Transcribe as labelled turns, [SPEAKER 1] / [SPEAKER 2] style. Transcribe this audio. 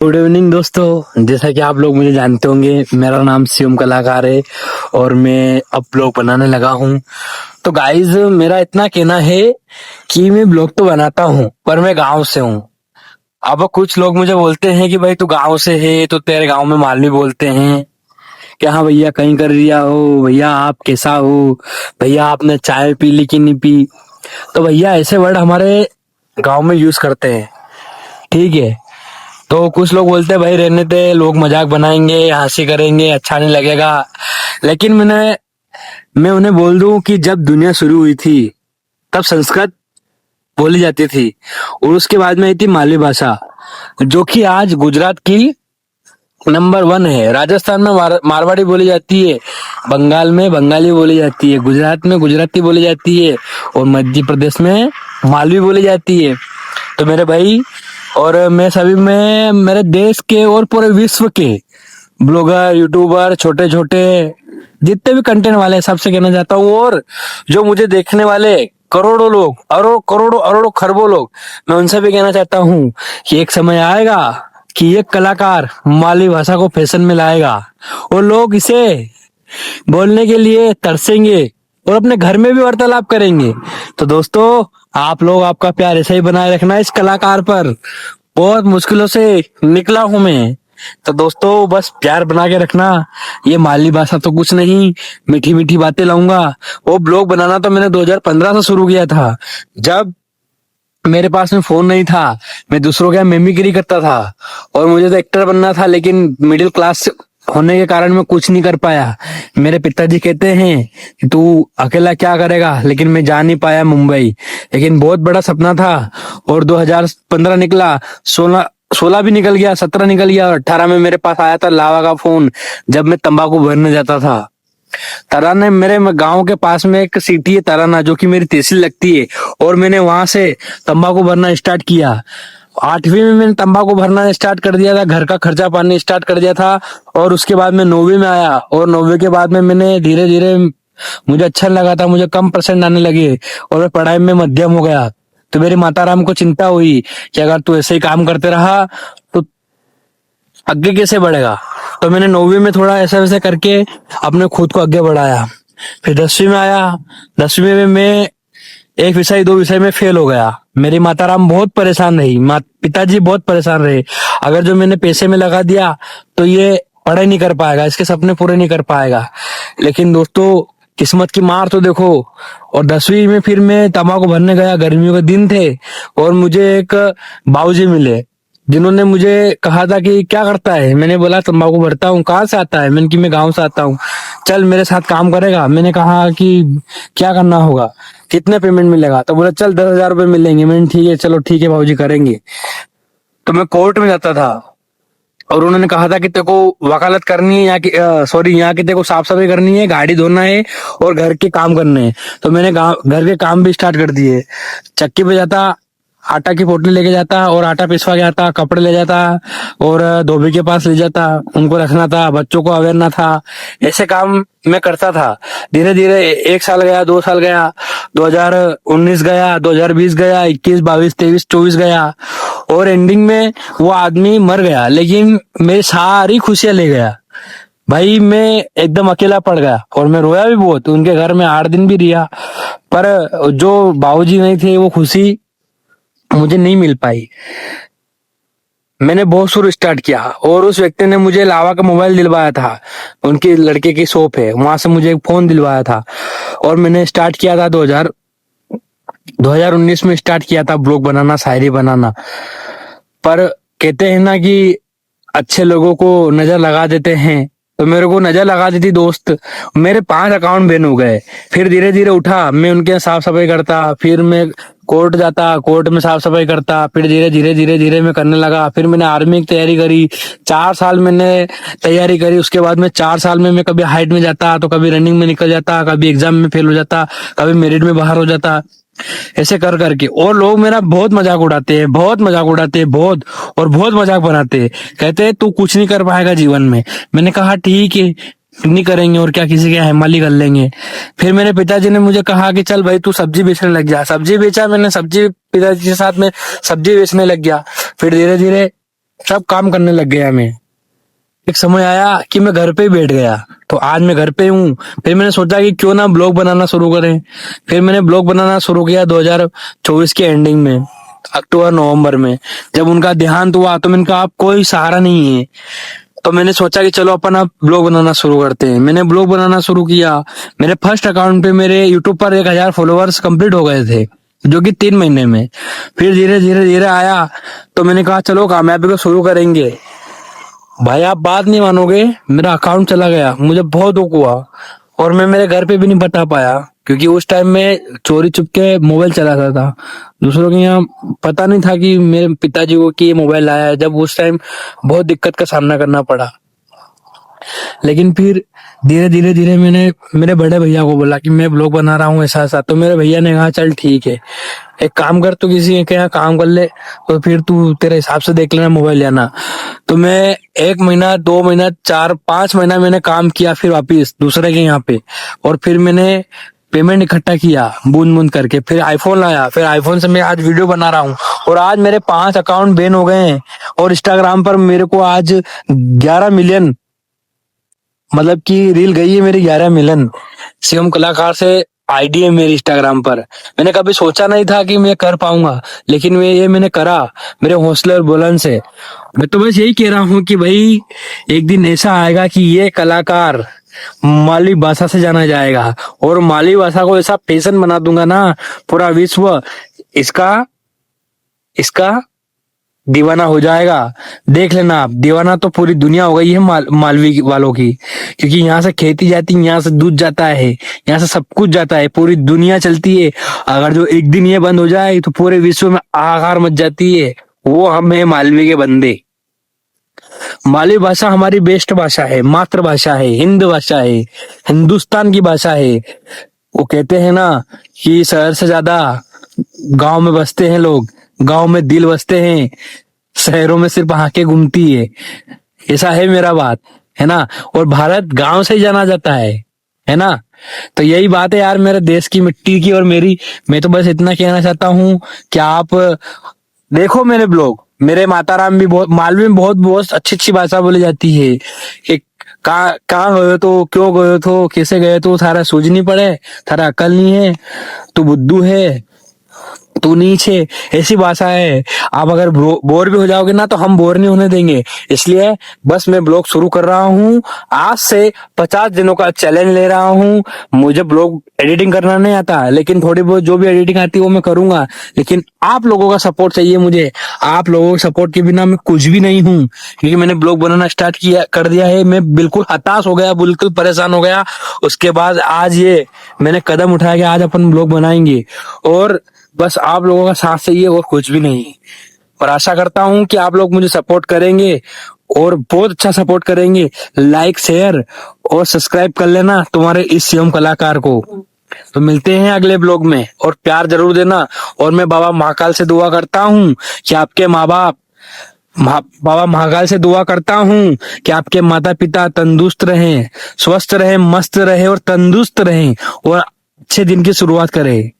[SPEAKER 1] Good evening दोस्तों। जैसा कि आप लोग मुझे जानते होंगे, मेरा नाम शिवम कलाकार है और मैं अब ब्लॉग बनाने लगा हूँ। तो गाइज, मेरा इतना कहना है कि मैं ब्लॉग तो बनाता हूँ पर मैं गांव से हूँ। अब कुछ लोग मुझे बोलते हैं कि भाई तू गांव से है तो तेरे गांव में मालवी बोलते हैं कि हाँ भैया कहीं कर रिया हो, भैया आप कैसा हो, भैया आपने चाय पी ली कि नहीं पी। तो भैया ऐसे वर्ड हमारे गांव में यूज करते हैं, ठीक है। तो कुछ लोग बोलते हैं भाई रहने दे, लोग मजाक बनाएंगे, हंसी करेंगे, अच्छा नहीं लगेगा। लेकिन मैं उन्हें बोल दूं कि जब दुनिया शुरू हुई थी तब संस्कृत बोली जाती थी और उसके बाद में आई थी मालवी भाषा, जो कि आज गुजरात की नंबर 1 है। राजस्थान में मारवाड़ी बोली जाती है, बंगाल में बंगाली बोली जाती है, गुजरात में गुजराती बोली जाती है और मध्य प्रदेश में मालवी बोली जाती है। तो मेरे भाई और मैं सभी में मेरे देश के और पूरे विश्व के ब्लॉगर, यूट्यूबर, छोटे छोटे जितने भी कंटेंट वाले हैं, सबसे कहना चाहता हूँ। और जो मुझे देखने वाले करोड़ों लोग, करोड़ों अरबों खरबों लोग, मैं उनसे भी कहना चाहता हूँ कि एक समय आएगा कि एक कलाकार मालवी भाषा को फैशन में लाएगा और लोग इसे बोलने के लिए तरसेंगे और अपने घर में भी वार्तालाप करेंगे। तो दोस्तों, आप लोग आपका प्यार ऐसे ही बनाए रखना इस कलाकार पर। बहुत मुश्किलों से निकला हूं मैं। तो दोस्तों, बस प्यार बना के रखना। ये मालवी भाषा तो कुछ नहीं, मीठी मीठी बातें लाऊंगा। वो ब्लॉग बनाना तो मैंने 2015 से शुरू किया था, जब मेरे पास में फोन नहीं था। मैं दूसरों के मिमिक्री करता था और मुझे तो एक्टर बनना था, लेकिन मिडिल क्लास होने के कारण मैं कुछ नहीं कर पाया। मेरे पिताजी कहते हैं कि तू अकेला क्या करेगा, लेकिन मैं जा नहीं पाया मुंबई। लेकिन बहुत बड़ा सपना था और 2015 निकला, 16 भी निकल गया, 17 निकल गया और 18 में मेरे पास आया था लावा का फोन, जब मैं तंबाकू भरने जाता था। तराना, मेरे गांव के पास में एक सिटी है तराना, जो कि मेरी तहसील लगती है, और मैंने वहां से तंबाकू भरना स्टार्ट किया। 8वीं में मैंने तंबाकू भरना स्टार्ट कर दिया था, घर का खर्चा पानी स्टार्ट कर दिया था। और उसके बाद मैं 9वीं में आया और 9वीं के बाद में मैंने धीरे धीरे, मुझे अच्छा लगा था, मुझे कम परसेंट आने लगे और मैं पढ़ाई में मध्यम हो गया। तो मेरी माता राम को चिंता हुई कि अगर तू ऐसे ही काम करते रहा तो आगे कैसे बढ़ेगा। तो मैंने 9वीं में थोड़ा ऐसा वैसा करके अपने खुद को आगे बढ़ाया। फिर 10वीं में आया। 10वीं में मैं एक विषय 2 विषय में फेल हो गया। मेरी माता राम बहुत परेशान रही, पिताजी बहुत परेशान रहे। अगर जो मैंने पैसे में लगा दिया तो ये पढ़ाई नहीं कर पाएगा, इसके सपने पूरे नहीं कर पाएगा। लेकिन दोस्तों, किस्मत की मार तो देखो। और 10वीं में फिर मैं तंबाकू भरने गया, गर्मियों के दिन थे और मुझे एक बाबूजी मिले, जिन्होंने मुझे कहा था कि क्या करता है। मैंने बोला तंबाकू भरता हूँ। कहाँ से आता है? मैंने कि मैं गाँव से आता हूँ। चल मेरे साथ काम करेगा। मैंने कहा कि क्या करना होगा, कितने पेमेंट मिलेगा? तो बोला चल 10,000 रुपये मिलेंगे। मैंने ठीक है, चलो ठीक है बाबूजी, करेंगे। तो मैं कोर्ट में जाता था और उन्होंने कहा था कि तेरे को वकालत करनी है, यहाँ की सॉरी, यहाँ की तेरे को साफ सफाई करनी है, गाड़ी धोना है और घर के काम करने हैं। तो मैंने घर के काम भी स्टार्ट कर दिए। चक्की पे जाता, आटा की पोटली लेके जाता और आटा पिसवा के आता, कपड़े ले जाता और धोबी के पास ले जाता, उनको रखना था, बच्चों को अवेरना था। ऐसे काम मैं करता था। धीरे धीरे 1 साल गया, 2 साल गया, 2019 गया, 2020 गया, 21, 22, 23, 24 गया और एंडिंग में वो आदमी मर गया, लेकिन मेरी सारी खुशियां ले गया। भाई मैं एकदम अकेला पड़ गया और मैं रोया भी बहुत। उनके घर में 8 दिन भी रिया, पर जो बाबूजी नहीं थे वो खुशी मुझे नहीं मिल पाई। मैंने बहुत शुरू स्टार्ट किया और उस व्यक्ति ने मुझे लावा का मोबाइल दिलवाया था। उनके लड़के की शॉप है, वहां से मुझे एक फोन दिलवाया था और मैंने स्टार्ट किया था 2019 में स्टार्ट किया था ब्लॉग बनाना, शायरी बनाना। पर कहते हैं ना कि अच्छे लोगों को नजर लगा देते हैं, तो मेरे को नजर लगा दी थी दोस्त। मेरे 5 अकाउंट बैन हो गए। फिर धीरे धीरे उठा, मैं उनके साफ सफाई करता, फिर मैं कोर्ट जाता, कोर्ट में साफ सफाई करता, फिर धीरे धीरे मैं करने लगा। फिर मैंने आर्मी की तैयारी करी, 4 साल मैंने तैयारी करी। उसके बाद में 4 साल में मैं कभी हाइट में जाता, तो कभी रनिंग में निकल जाता, कभी एग्जाम में फेल हो जाता, कभी मेरिट में बाहर हो जाता। ऐसे कर करके, और लोग मेरा बहुत मजाक उड़ाते हैं, बहुत मजाक उड़ाते हैं, बहुत और बहुत मजाक बनाते हैं। कहते हैं तू कुछ नहीं कर पाएगा जीवन में। मैंने कहा ठीक है, नहीं करेंगे और क्या, किसी के हेमाली कर लेंगे। फिर मेरे पिताजी ने मुझे कहा कि चल भाई तू सब्जी बेचने लग जा। सब्जी बेचा मैंने, सब्जी पिताजी के साथ में सब्जी बेचने लग गया। फिर धीरे धीरे सब काम करने लग गया मैं। एक समय आया कि मैं घर पे ही बैठ गया, तो आज मैं घर पे हूँ। फिर मैंने सोचा कि क्यों ना ब्लॉग बनाना शुरू करें। फिर मैंने ब्लॉग बनाना शुरू किया 2024 के एंडिंग में, अक्टूबर नवंबर में। जब उनका देहांत हुआ तो मैंने कहा अब कोई सहारा नहीं है, तो मैंने सोचा कि चलो अपन अब ब्लॉग बनाना शुरू करते हैं। मैंने ब्लॉग बनाना शुरू किया। मेरे फर्स्ट अकाउंट पे मेरे यूट्यूब पर 1,000 फॉलोअर्स कंप्लीट हो गए थे, जो कि 3 महीने में। फिर धीरे धीरे धीरे आया, तो मैंने कहा चलो कामयाबी को शुरू करेंगे। भाई आप बात नहीं मानोगे, मेरा अकाउंट चला गया, मुझे बहुत दुख हुआ। और मैं मेरे घर पे भी नहीं बता पाया, क्योंकि उस टाइम में चोरी चुपके मोबाइल चलाता था। दूसरों के यहाँ पता नहीं था कि मेरे पिताजी को कि ये मोबाइल आया है। जब उस टाइम बहुत दिक्कत का सामना करना पड़ा। लेकिन फिर धीरे धीरे धीरे मैंने मेरे बड़े भैया को बोला कि मैं ब्लॉग बना रहा हूँ ऐसा ऐसा। तो मेरे भैया ने कहा चल ठीक है, एक काम कर, तू किसी के यहाँ काम कर ले, तो फिर तू तेरे हिसाब से देख लेना मोबाइल लेना। तो मैं 1 महीना 2 महीना 4 5 महीना मैंने काम किया, फिर वापिस दूसरे के यहाँ पे। और फिर मैंने पेमेंट इकट्ठा किया बूंद बूंद करके, फिर आईफोन लाया, फिर आईफोन से मैं आज वीडियो बना रहा हूँ। और आज मेरे 5 अकाउंट बैन हो गए हैं, और इंस्टाग्राम पर मेरे को आज 11 मिलियन, मतलब कि रील गई है मेरी 11 मिलियन। शिवम कलाकार से आईडी है मेरी इंस्टाग्राम पर। मैंने कभी सोचा नहीं था कि मैं कर पाऊंगा, लेकिन मैंने करा मेरे हौसले और बुलंद से। मैं तो बस यही कह रहा हूँ कि भाई एक दिन ऐसा आएगा कि ये कलाकार मालवी भाषा से जाना जाएगा, और मालवी भाषा को ऐसा फैशन बना दूंगा ना, पूरा विश्व इसका इसका दीवाना हो जाएगा। देख लेना आप, दीवाना तो पूरी दुनिया हो गई है मालवी वालों की, क्योंकि यहाँ से खेती जाती है, यहाँ से दूध जाता है, यहाँ से सब कुछ जाता है, पूरी दुनिया चलती है। अगर जो एक दिन ये बंद हो जाए तो पूरे विश्व में आहाकार मच जाती है। वो हम है मालवी के बंदे। मालवी भाषा हमारी बेस्ट भाषा है, मातृभाषा है, हिंद भाषा है, हिंदुस्तान की भाषा है। वो कहते हैं ना कि शहर से ज्यादा गांव में बसते हैं लोग, गांव में दिल बसते हैं, शहरों में सिर्फ आंखें घूमती है। ऐसा है मेरा बात, है ना। और भारत गांव से ही जाना जाता है ना। तो यही बात है यार मेरे देश की मिट्टी की और मेरी। मैं तो बस इतना कहना चाहता हूँ कि आप देखो मेरे ब्लॉग। मेरे माताराम भी बहुत, मालवी में बहुत बहुत अच्छी अच्छी भाषा बोली जाती है कि कहाँ गए तो, क्यों गए तो, कैसे गए तो, थारा सूझ नहीं पड़े, थारा अकल नहीं है, तू बुद्धू है, तू नीच है, ऐसी भाषा है। आप अगर बोर भी हो जाओगे ना, तो हम बोर नहीं होने देंगे। इसलिए बस मैं ब्लॉग शुरू कर रहा हूँ, आज से 50 दिनों का चैलेंज ले रहा हूँ। मुझे ब्लॉग एडिटिंग करना नहीं आता, लेकिन थोड़ी बहुत जो भी एडिटिंग आती है वो मैं करूंगा। लेकिन आप लोगों का सपोर्ट चाहिए मुझे। आप लोगों के सपोर्ट के बिना मैं कुछ भी नहीं हूँ, क्योंकि मैंने ब्लॉग बनाना स्टार्ट कर दिया है। मैं बिल्कुल हताश हो गया, बिल्कुल परेशान हो गया। उसके बाद आज ये मैंने कदम उठाया कि आज अपन ब्लॉग बनाएंगे, और बस आप लोगों का साथ चाहिए और कुछ भी नहीं। और आशा करता हूं कि आप लोग मुझे सपोर्ट करेंगे, और बहुत अच्छा सपोर्ट करेंगे। लाइक, शेयर और सब्सक्राइब कर लेना तुम्हारे इस शिवम कलाकार को। तो मिलते हैं अगले ब्लॉग में, और प्यार जरूर देना। और मैं बाबा महाकाल से दुआ करता हूँ कि आपके माँ बाप, बाबा महाकाल से दुआ करता हूँ कि आपके माता पिता तंदुरुस्त रहें, स्वस्थ रहें, मस्त रहे और तंदुरुस्त रहें, और अच्छे दिन की शुरुआत करें।